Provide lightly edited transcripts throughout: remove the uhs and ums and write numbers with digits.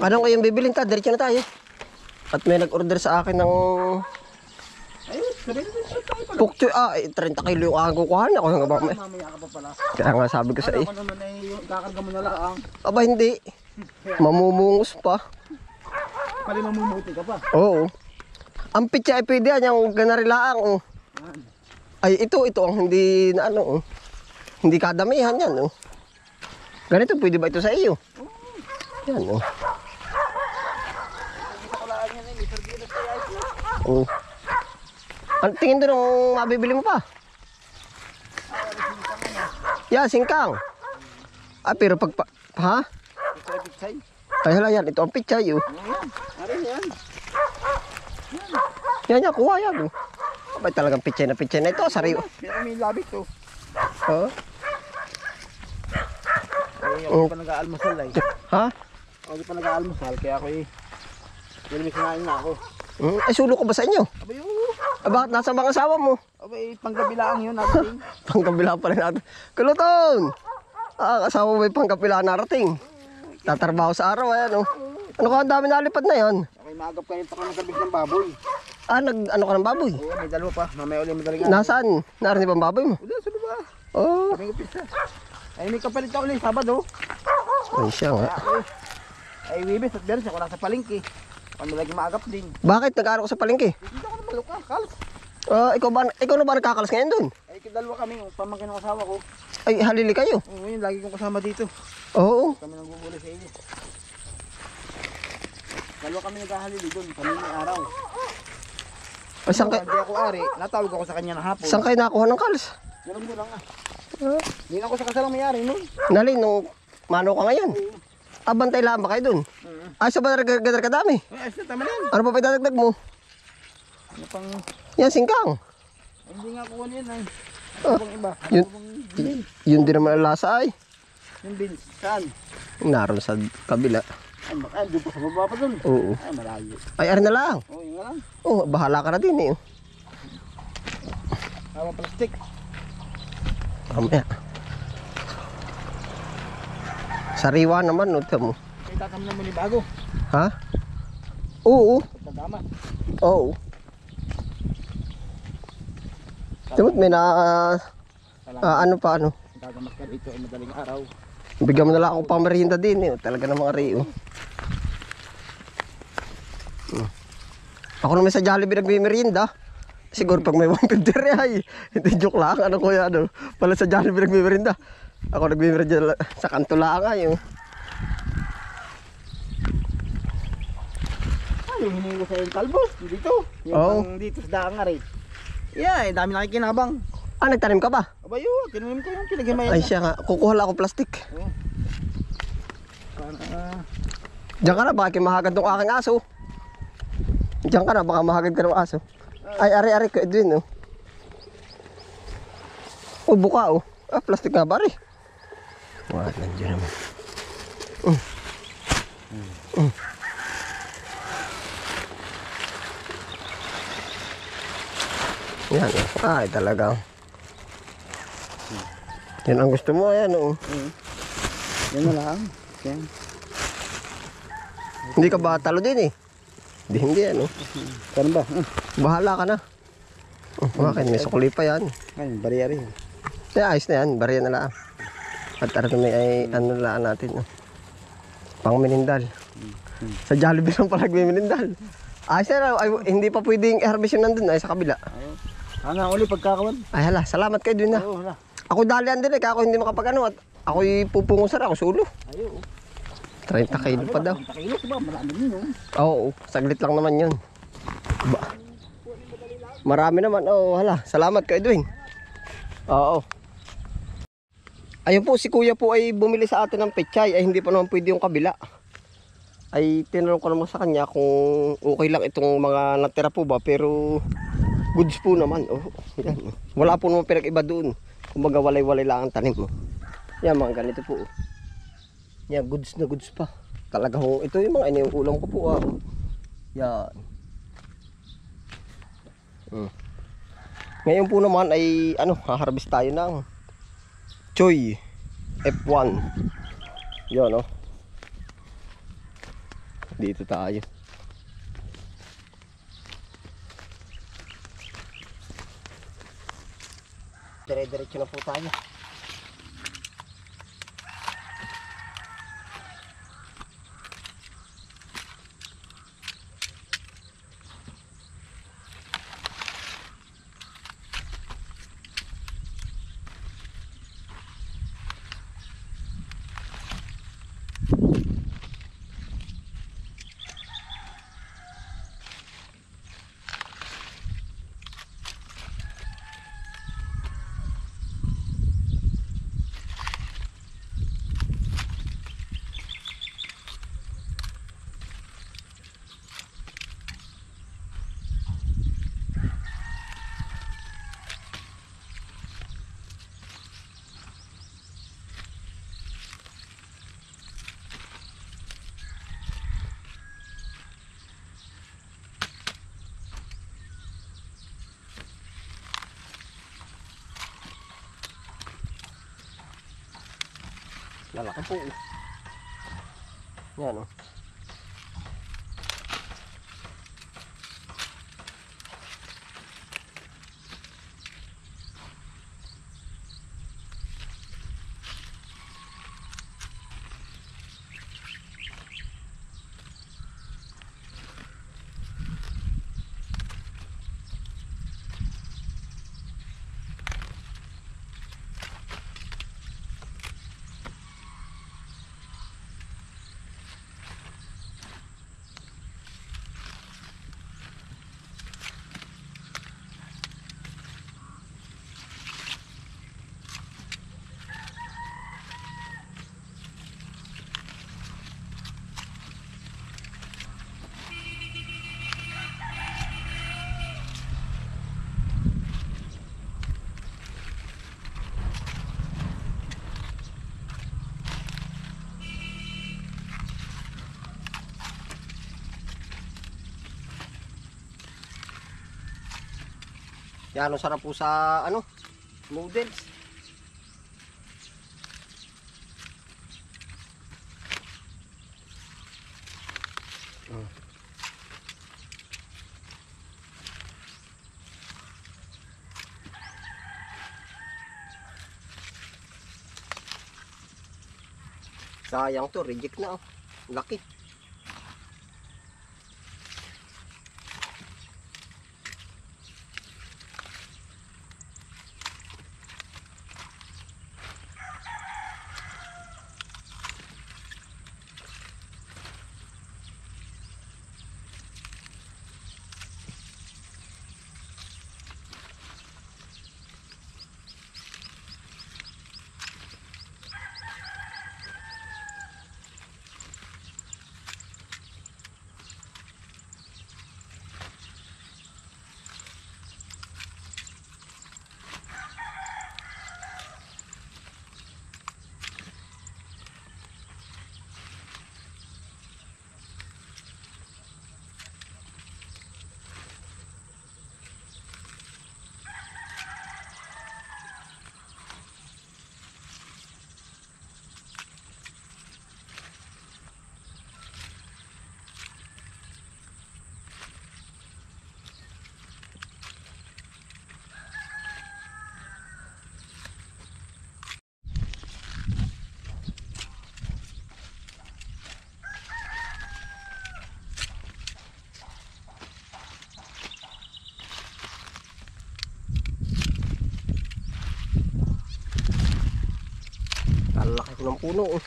Anong kayong bibilin ta? Diretso na tayo. At may nag-order sa akin ng ayun, sabi na tayo pala. pukchoy. 30 kilo yung aking kukuhan. Ako nga ba? Mamaya ka pa pala. Kaya nga sabi ko sa Ako naman ay kakarga mo na lang. aba hindi. Mamumungos pa. Pali mamumuti ka pa. Oo. Ang pitya ay pwede yan. Yung ganarilaang. Oh. Ay ito ang hindi na ano. Oh. Hindi kadamihan yan. Oh. Ganito pwede ba ito sa iyo? Yan oh. Oh. Ang tingin doon ang mabibili mo pa? Yeah, singkang. Pero pag ha? Ito ay pitsay. Ay hala yan, ito ang pitsay oh. Ayan, yan. Yan, kuha yan oh. Abay talagang pitsay na ito, sariwa. Pero may labit to. Oh. Ay, ako pa nag-aalmusal ay. Ha? Ako pa nag-aalmusal, kaya ako eh. May sinain na ako. Ay sulo ko ba sa inyo? Abay, oo. Bakit nasa mga asawa mo? Abay, panggabilaang yun natin. Pangkabila pa rin natin. Kuluton! Asawa mo may pangkabila narating. Tatrabaho sa araw, ayan oh. Ano ka, ang dami nalipad na yan? Okay, maagap kayo pa ng kabig ng baboy. Ano ka ng baboy? Oo, may dalawa pa. Mamaya ulit madaling Nasaan? Narinig ba ang baboy mo? Wala, sa baba. Oh. Kami ko pizza. Ay, may kapalit ako ulit, Sabado. Ay siya nga. Ay, Wibis at Beres, ako nasa palengke. Kami lagi maagap din. Bakit nag-aaral ko sa palengke? Hindi ako naman luka, kalas. Ikaw na ba nakakalas ngayon dun? Ay, dalawa kami, pamangkin ng asawa ko. Ay halili kayo. Oo, ngayon, lagi kong kasama dito. Oo. Kami naguguli sa inyo. Dalawa kami naghahalili doon, kanina araw. Ay, saan Hindi ako ari, natawag ako sa kanya na hapon. kayo nakuha ng kalas? Ganun mo lang ah. Hindi na ako sa kasalang may-ari nun. Nali, nung mano ka ngayon. Bantay lang ba kayo dun? Ay, sa ba gadar kadami? Ay, ayos na, tama na yan. Ano pa idadagdag mo? Ano pang, Yan, singkang. hindi nga kuha niyan ay. Ano bang iba? Ano Yun, bang beans? yun din naman ang lasa ay. Yung beans, saan? Naroon sa kabila. Ay, doon pa sa baba pa doon. Oo. Ay, malayo. Ay, arin na lang. Oo, yun nga lang. Oh, bahala ka na din eh. Tama plastic. Mamaya. Sariwa naman, no, mo. Kaya tatam na mo ni bago. Ha? Oo. Tama. Oo. Tumot may na ano pa ano. Gagamas ka dito ay madaling araw. Bigyan mo na lang ako pang merienda din eh. Talaga namang ariyo. Ako naman sa Jollibee nagme-merienda. Siguro pag may 150 ay. Hindi joke lang. Ano ko yan? Ano? Pala sa Jollibee nagme-merienda. Ako nagme-merienda sa kanto lang ay. Yung hiningi ko sa yung kalbo, dito. Yung pang dito sa daang nga rin. Yeah, dami nakikinabang. Nagtanim ka ba? Abay yun, kinunin ko yung pinaghimayan. Ay siya nga, kukuha lang ako plastic. Diyan ka na, baka mahagad ng aking aso. Diyan ka na, baka mahagad ka ng aso. Ay, ari-ari ka, Edwin, oh. Oh, buka, oh. Plastic nga ba, ari? Wala, nandiyan naman. Yan, ay talagang. Yan ang gusto mo, yan oh. Yan na lang. Yan. Hindi ka ba talo din eh? Hindi ano. Saan ba? Bahala ka na. Bakit may sukli pa yan. Ay, bariyari. Ayos na yan, bariya na lang. At ano may ay ano lang natin. Pang minindal. Sa Jollibee lang pala minindal. Ayos na, ay, hindi pa pwedeng i-harvest yun nandun ay sa kabila. Ano uli pagkakawan? Ay hala, salamat kayo dun na. Oo, hala. Ako dalian din eh, kaya ako hindi makapagano at ako'y pupungusar ako sulo. Ayo. 30 kilo pa daw. 30 kilo ba? Marami din yun. Oo, saglit lang naman yun. Marami naman, hala, salamat kay Edwin. Oo. Ayun po, si kuya po ay bumili sa atin ng pechay, ay hindi pa naman pwede yung kabila. Ay tinanong ko naman sa kanya kung okay lang itong mga natira po ba, pero goods po naman. Yan. Wala po naman pinag-iba doon. Kumbaga walay-walay lang ang tanim mo. Yan, mga ganito po. Yan, goods na goods pa. Talaga ho, ito yung mga iniuulam ko po. Yan. Ngayon po naman ay haharvest tayo ng Choy F1. Yan Dito tayo. Dire-diretso na po tayo. Lalaki po. Yan o. Yan, ang sarap po sa ano, noodles. Sayang to, reject na oh. Laki. Laki ko ng puno oh.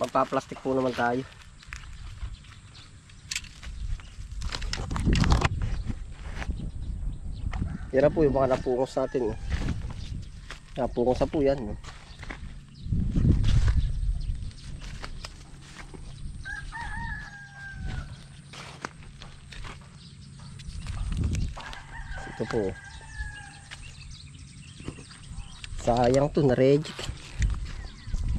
Magpa-plastic po naman tayo. Yan na po yung mga napungos natin. Napungos na po yan. Ito po. Sayang to, na-reject.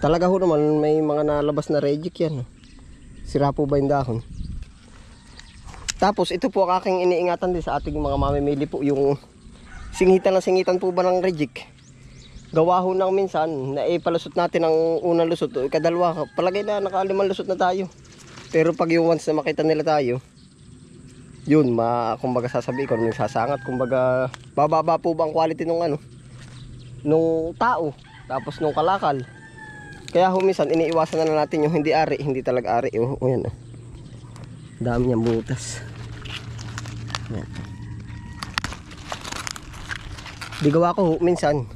Talaga ho naman may mga nalabas na reject yan. Sira po ba yung dahon? Tapos ito po ang aking iniingatan din sa ating mga mamimili po, yung singitan po ba ng reject. Gawa ho ng minsan na ipalusot natin ang unang lusot o ikadalwa, palagay na nakalimang lusot na tayo. Pero pag yung once na makita nila tayo, yun, kumbaga sasabihin ko nung sasangat, kumbaga bababa po ba ang quality nung nung tao, tapos nung kalakal. Kaya ho minsan iniiwasan na natin yung hindi ari, hindi talaga ari. Yan. Dami niyang butas. Yan. Di gawa ko minsan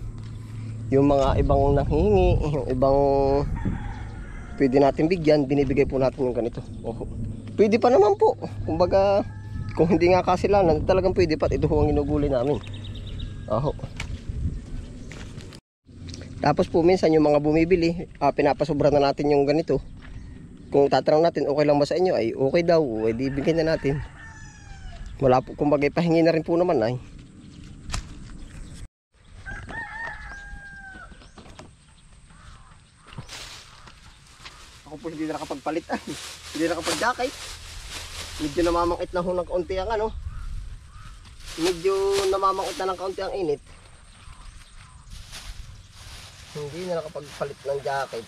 yung mga ibang nanghihingi, yung ibang pwede natin bigyan, binibigay po natin yung ganito. Pwede pa naman po. Kumbaga, kung hindi nga kasilanan, talagang pwede pa. Ito ho ang inuguli namin. Tapos po minsan yung mga bumibili, pinapasobra na natin yung ganito. Kung tatanong natin, okay lang ba sa inyo? Ay, okay daw. Ay, di bigyan na natin. Wala po, kumbaga ipahingi na rin po naman ay. Ako po hindi na nakapagpalit ay. Hindi na nakapag-jacket. Medyo namamangit na ho ng kaunti ang Medyo namamangit na ng kaunti ang init. Hindi na nakapagpalit ng jacket.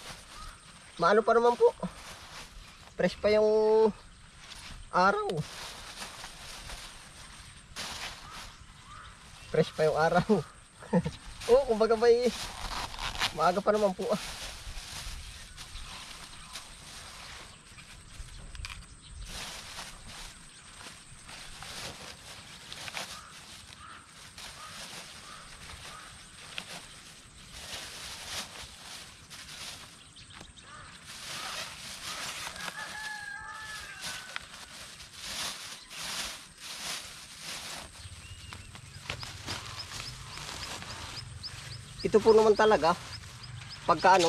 Maano pa naman po. Fresh pa yung araw. Fresh pa yung araw. Kumbaga ba'y maaga pa naman po. Ito po naman talaga pagka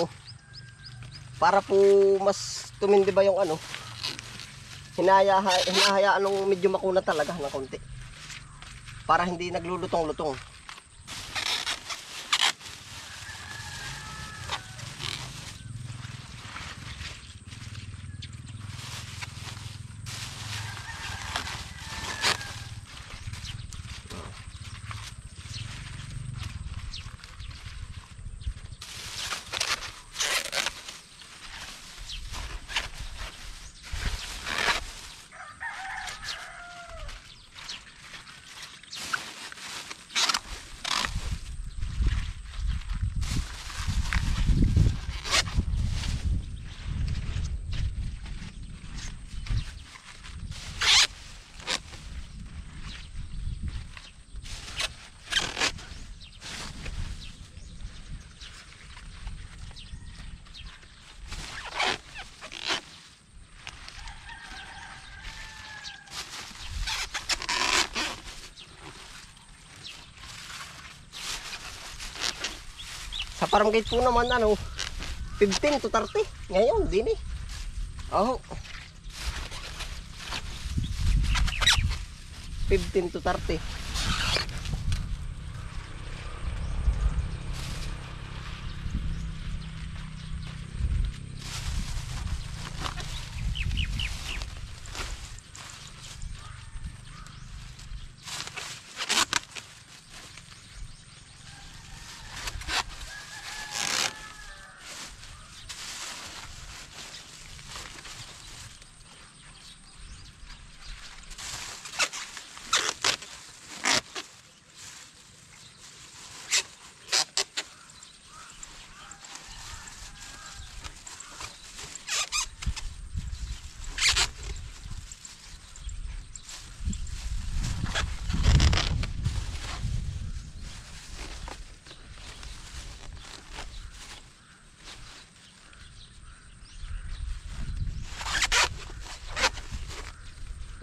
para po mas tumindi ba yung hinahayaan nung medyo makuna talaga ng konti para hindi naglulutong-lutong. Sa parang gate po naman 15 to 30 ngayon din 15 to 30.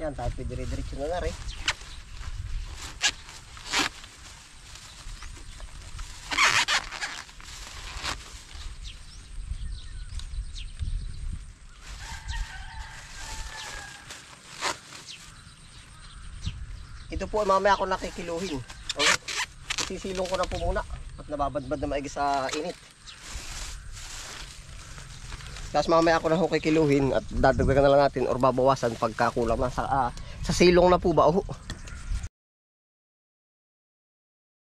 Yan, tayo dire-diretso na rin. Ito po ay mamaya ako nakikiluhin. Okay. Isisilong ko na po muna at nababadbad na maigi sa init. Tapos mamaya ako na ho kikiluhin at dadagdagan na lang natin or babawasan pagkakulang na sa silong na po ba. Oh.